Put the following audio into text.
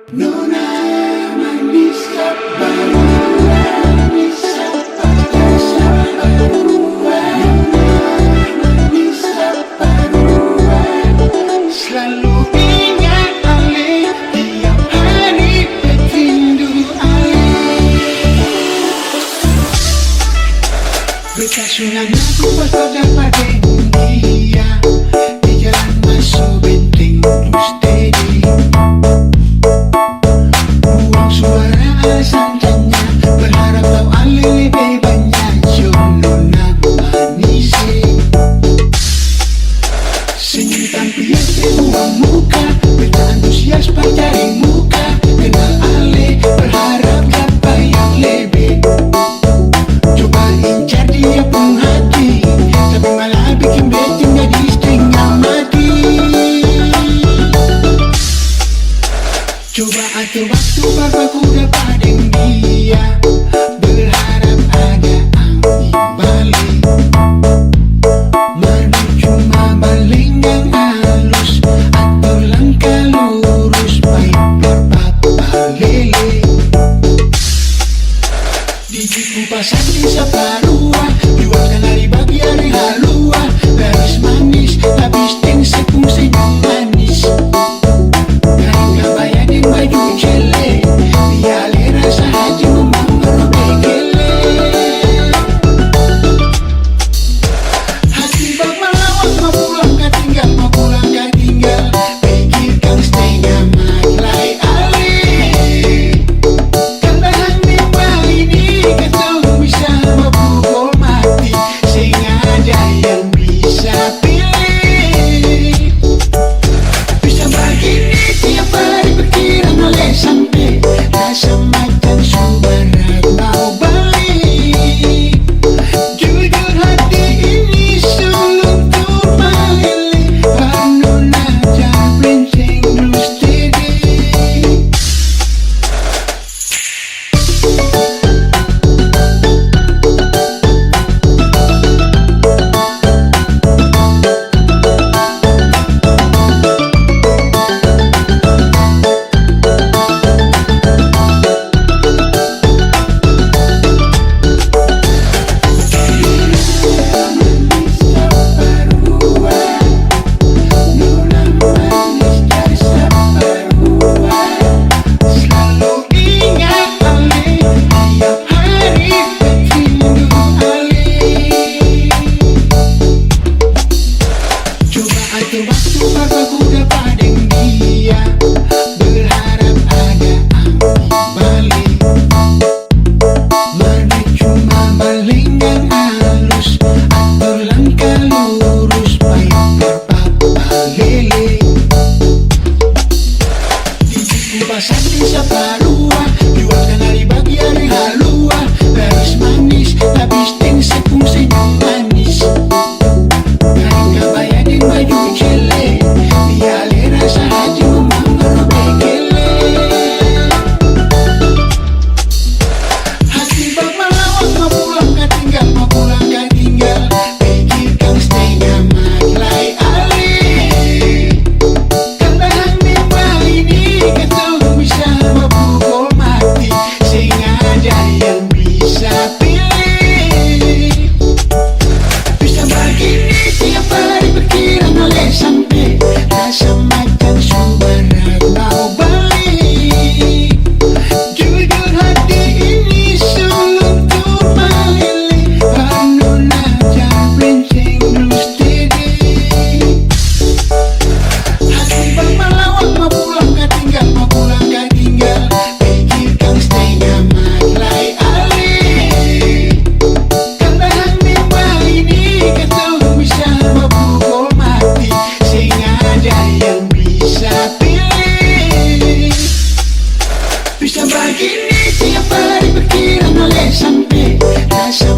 Nona manis kebaruan, bisa perkasa baruan. Nona manis kebaruan, selalu ingat Ale, tiap hari berrindu Ale. Beta sunang aku pasal dapat dia di jalan masuk benteng terus steady. Buang suara santannya, berharap tahu Ale lebih banyak. Nona manis, senyum tampil buang muka, beta antusias pacarin muka. Kenal Ale, berharap dapat yang lebih. Coba incar dia pun hati, tapi malah bikin beta jadi setengah mati. Coba atur waktu baru dapat dia, berharap ada angin balik. Merdu cuma balenggang halus, atur langkah lurus, baik berpapa lele. Dijiku pasang di saparua, jualkan hari bagi hari halua. Garis manis, habis ting sepung senyum manis. Kain kabayanin baju cele, biale rasa hati memang merobekele. Hati bak melawat, mau pulang gak tinggal, mau pulang gak tinggal. Pikirkan setengah maklai Ale, kandahan mewah ini kau bisa memukul mati, sehingga ada yang bisa pilih. Bisa begini tiap hari pikiran oleh sampai rasa macan subarat mau balik. Jujur hati ini sulung turbalik, Nona jangan brengsek terus steady. Pasang di saparua, jualkan hari bagi hari halua. Garis manis, habis ting sepung senyum manis. Kain kabayanin baju cele, biale rasa hati memang merobekele. Hati bak melawat, mau pulang gak tinggal, mau pulang gak tinggal. Pikirkan setengah maklai Ale, kandahan mewah ini kau bisa memukul mati, sehingga ada yang bisa pilih. Bisa begini tiap hari pikiran oleh sampai rasa macan subarat mau balik. Jujur hati ini sulung turbalik, Nona jangan brengsek terus steady. Hati bak melawat, mau pulang gak tinggal, mau pulang gak tinggal. Pikirkan setengah maklai Ale, kandahan mewah ini kau bisa memukul mati, sehingga ada yang bisa pilih. Bisa begini tiap hari pikiran oleh sampai rasa